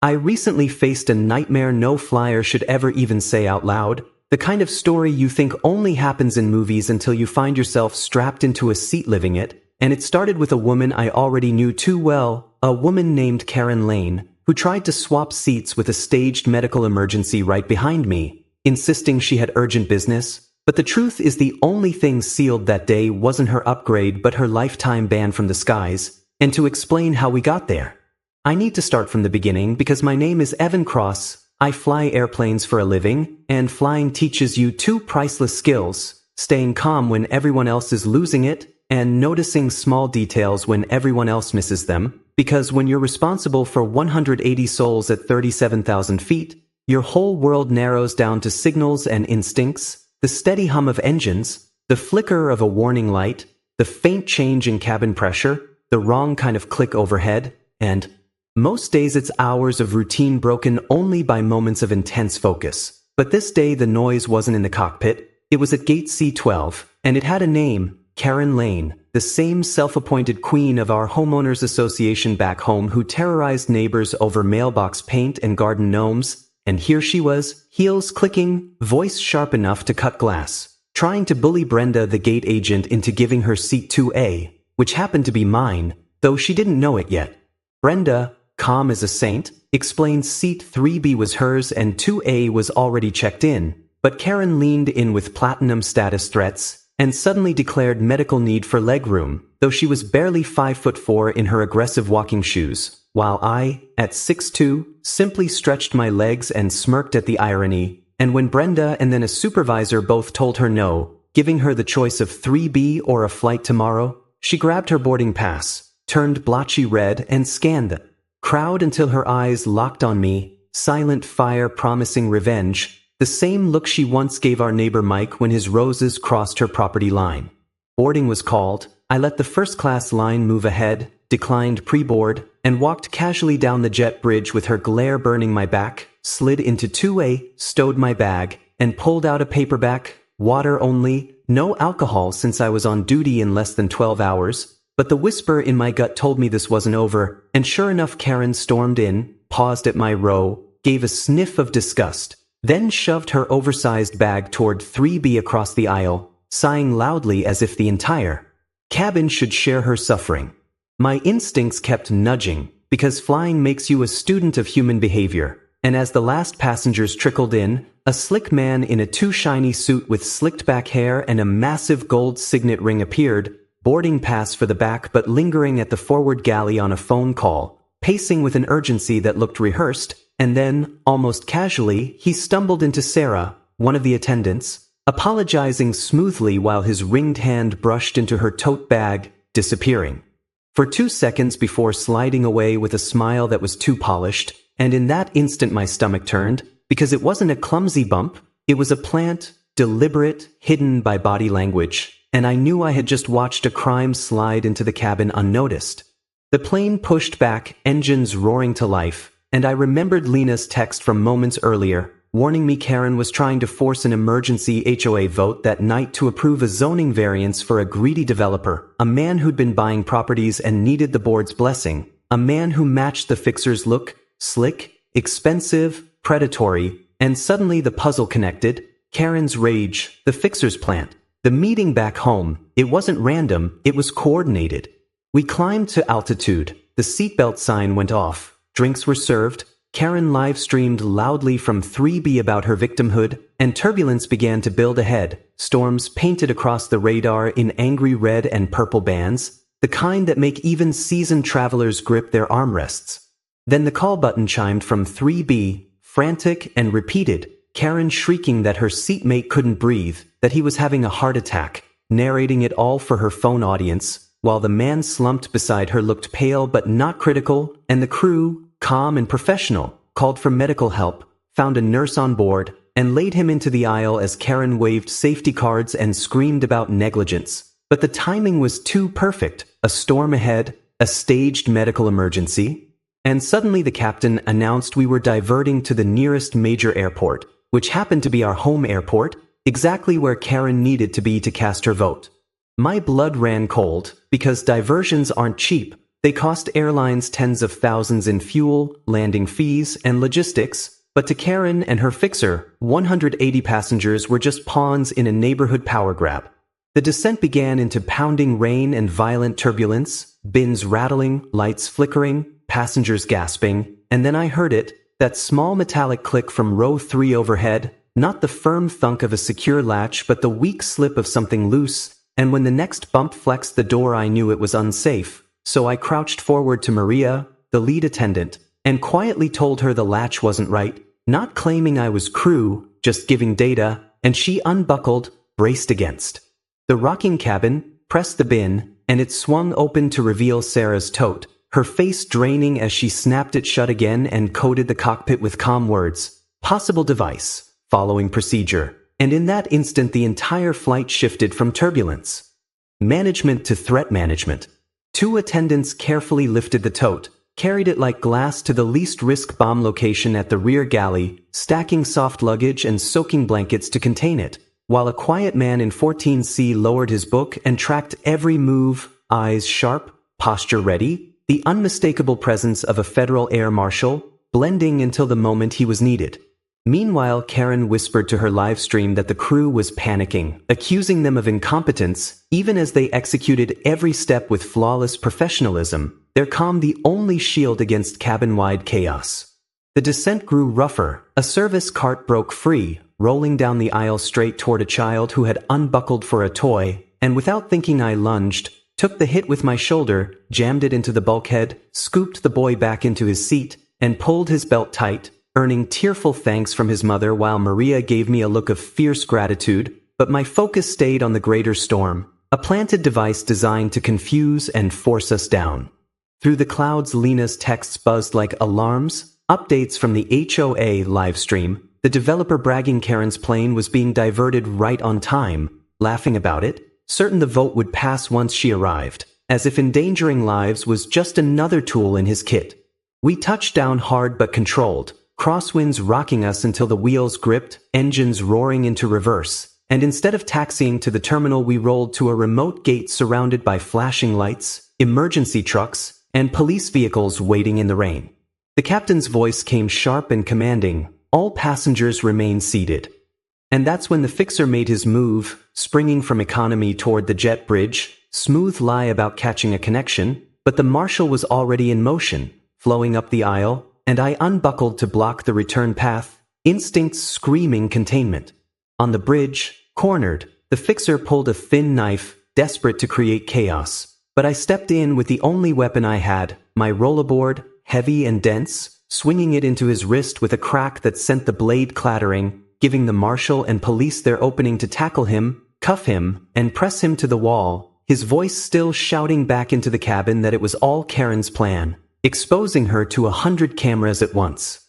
I recently faced a nightmare no flyer should ever even say out loud. The kind of story you think only happens in movies until you find yourself strapped into a seat living it. And it started with a woman I already knew too well, a woman named Karen Lane, who tried to swap seats with a staged medical emergency right behind me, insisting she had urgent business. But the truth is the only thing sealed that day wasn't her upgrade but her lifetime ban from the skies. And to explain how we got there, I need to start from the beginning because my name is Evan Cross. I fly airplanes for a living, and flying teaches you two priceless skills: staying calm when everyone else is losing it, and noticing small details when everyone else misses them. Because when you're responsible for 180 souls at 37,000 feet, your whole world narrows down to signals and instincts, the steady hum of engines, the flicker of a warning light, the faint change in cabin pressure, the wrong kind of click overhead, and most days it's hours of routine broken only by moments of intense focus. But this day the noise wasn't in the cockpit, it was at gate C12, and it had a name: Karen Lane, the same self-appointed queen of our homeowners association back home who terrorized neighbors over mailbox paint and garden gnomes. And here she was, heels clicking, voice sharp enough to cut glass, trying to bully Brenda, the gate agent, into giving her seat 2A, which happened to be mine, though she didn't know it yet. Brenda, calm as a saint, explained seat 3B was hers and 2A was already checked in, but Karen leaned in with platinum status threats and suddenly declared medical need for legroom, though she was barely 5'4" in her aggressive walking shoes, while I, at 6'2", simply stretched my legs and smirked at the irony. And when Brenda and then a supervisor both told her no, giving her the choice of 3B or a flight tomorrow, she grabbed her boarding pass, turned blotchy red, and scanned the crowd until her eyes locked on me, silent fire promising revenge, the same look she once gave our neighbor Mike when his roses crossed her property line. Boarding was called. I let the first-class line move ahead, declined pre-board, and walked casually down the jet bridge with her glare burning my back, slid into 2A, stowed my bag, and pulled out a paperback, water only, no alcohol since I was on duty in less than 12 hours. But the whisper in my gut told me this wasn't over, and sure enough Karen stormed in, paused at my row, gave a sniff of disgust, then shoved her oversized bag toward 3B across the aisle, sighing loudly as if the entire cabin should share her suffering. My instincts kept nudging, because flying makes you a student of human behavior, and as the last passengers trickled in, a slick man in a too shiny suit with slicked back hair and a massive gold signet ring appeared, boarding pass for the back but lingering at the forward galley on a phone call, pacing with an urgency that looked rehearsed, and then, almost casually, he stumbled into Sarah, one of the attendants, apologizing smoothly while his ringed hand brushed into her tote bag, disappearing for 2 seconds before sliding away with a smile that was too polished. And in that instant my stomach turned, because it wasn't a clumsy bump, it was a plant, deliberate, hidden by body language. And I knew I had just watched a crime slide into the cabin unnoticed. The plane pushed back, engines roaring to life, and I remembered Lena's text from moments earlier, warning me Karen was trying to force an emergency HOA vote that night to approve a zoning variance for a greedy developer, a man who'd been buying properties and needed the board's blessing, a man who matched the fixer's look: slick, expensive, predatory. And suddenly the puzzle connected: Karen's rage, the fixer's plant. The meeting back home, it wasn't random, it was coordinated. We climbed to altitude, the seatbelt sign went off, drinks were served, Karen live-streamed loudly from 3B about her victimhood, and turbulence began to build ahead, storms painted across the radar in angry red and purple bands, the kind that make even seasoned travelers grip their armrests. Then the call button chimed from 3B, frantic and repeated, Karen shrieking that her seatmate couldn't breathe, that he was having a heart attack, narrating it all for her phone audience, while the man slumped beside her looked pale but not critical, and the crew, calm and professional, called for medical help, found a nurse on board, and laid him into the aisle as Karen waved safety cards and screamed about negligence. But the timing was too perfect, a storm ahead, a staged medical emergency, and suddenly the captain announced we were diverting to the nearest major airport, which happened to be our home airport, exactly where Karen needed to be to cast her vote. My blood ran cold, because diversions aren't cheap, They cost airlines tens of thousands in fuel, landing fees, and logistics, but to Karen and her fixer, 180 passengers were just pawns in a neighborhood power grab. The descent began into pounding rain and violent turbulence, bins rattling, lights flickering, passengers gasping, and then I heard it, that small metallic click from row 3 overhead, not the firm thunk of a secure latch but the weak slip of something loose, and when the next bump flexed the door I knew it was unsafe, so I crouched forward to Maria, the lead attendant, and quietly told her the latch wasn't right, not claiming I was crew, just giving data, and she unbuckled, braced against the rocking cabin, pressed the bin, and it swung open to reveal Sarah's tote, her face draining as she snapped it shut again and coded the cockpit with calm words, "Possible device, following procedure." And in that instant the entire flight shifted from turbulence management to threat management. 2 attendants carefully lifted the tote, carried it like glass to the least risk bomb location at the rear galley, stacking soft luggage and soaking blankets to contain it, while a quiet man in 14C lowered his book and tracked every move, eyes sharp, posture ready, the unmistakable presence of a federal air marshal, blending until the moment he was needed. Meanwhile, Karen whispered to her live stream that the crew was panicking, accusing them of incompetence, even as they executed every step with flawless professionalism, their calm the only shield against cabin-wide chaos. The descent grew rougher. A service cart broke free, rolling down the aisle straight toward a child who had unbuckled for a toy, and without thinking I lunged, took the hit with my shoulder, jammed it into the bulkhead, scooped the boy back into his seat, and pulled his belt tight, earning tearful thanks from his mother while Maria gave me a look of fierce gratitude, but my focus stayed on the greater storm, a planted device designed to confuse and force us down. Through the clouds, Lena's texts buzzed like alarms, updates from the HOA livestream, the developer bragging Karen's plane was being diverted right on time, laughing about it, certain the vote would pass once she arrived, as if endangering lives was just another tool in his kit. We touched down hard but controlled, crosswinds rocking us until the wheels gripped, engines roaring into reverse, and instead of taxiing to the terminal we rolled to a remote gate surrounded by flashing lights, emergency trucks, and police vehicles waiting in the rain. The captain's voice came sharp and commanding, "All passengers remain seated." And that's when the fixer made his move, springing from economy toward the jet bridge, smooth lie about catching a connection, but the marshal was already in motion, flowing up the aisle, and I unbuckled to block the return path, instincts screaming containment. On the bridge, cornered, the fixer pulled a thin knife, desperate to create chaos, but I stepped in with the only weapon I had, my rollerboard, heavy and dense, swinging it into his wrist with a crack that sent the blade clattering, giving the marshal and police their opening to tackle him, cuff him, and press him to the wall, his voice still shouting back into the cabin that it was all Karen's plan, exposing her to 100 cameras at once.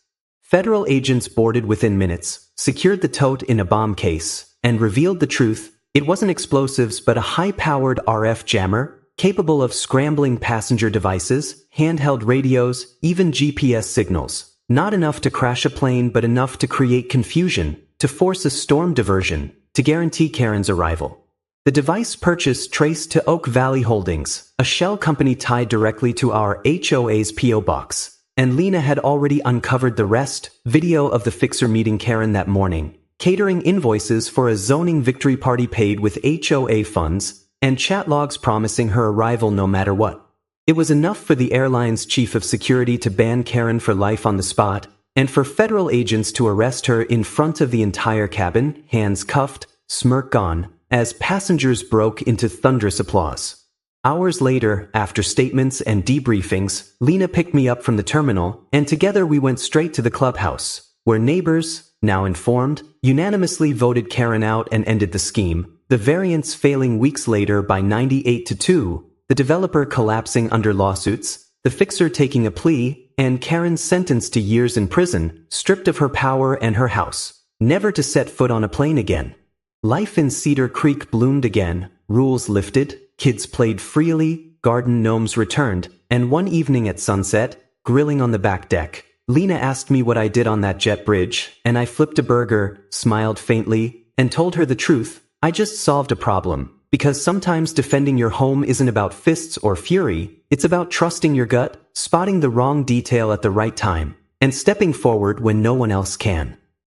Federal agents boarded within minutes, secured the tote in a bomb case, and revealed the truth. It wasn't explosives but a high-powered RF jammer, capable of scrambling passenger devices, handheld radios, even GPS signals. Not enough to crash a plane but enough to create confusion, to force a storm diversion, to guarantee Karen's arrival. The device purchase traced to Oak Valley Holdings, a shell company tied directly to our HOA's P.O. box, and Lena had already uncovered the rest, video of the fixer meeting Karen that morning, catering invoices for a zoning victory party paid with HOA funds, and chat logs promising her arrival no matter what. It was enough for the airline's chief of security to ban Karen for life on the spot, and for federal agents to arrest her in front of the entire cabin, hands cuffed, smirk gone, as passengers broke into thunderous applause. Hours later, after statements and debriefings, Lena picked me up from the terminal, and together we went straight to the clubhouse, where neighbors, now informed, unanimously voted Karen out and ended the scheme, the variants failing weeks later by 98-2, the developer collapsing under lawsuits, the fixer taking a plea, and Karen sentenced to years in prison, stripped of her power and her house, never to set foot on a plane again. Life in Cedar Creek bloomed again, rules lifted, kids played freely, garden gnomes returned, and one evening at sunset, grilling on the back deck, Lena asked me what I did on that jet bridge, and I flipped a burger, smiled faintly, and told her the truth. I just solved a problem, because sometimes defending your home isn't about fists or fury, It's about trusting your gut, spotting the wrong detail at the right time, and stepping forward when no one else can.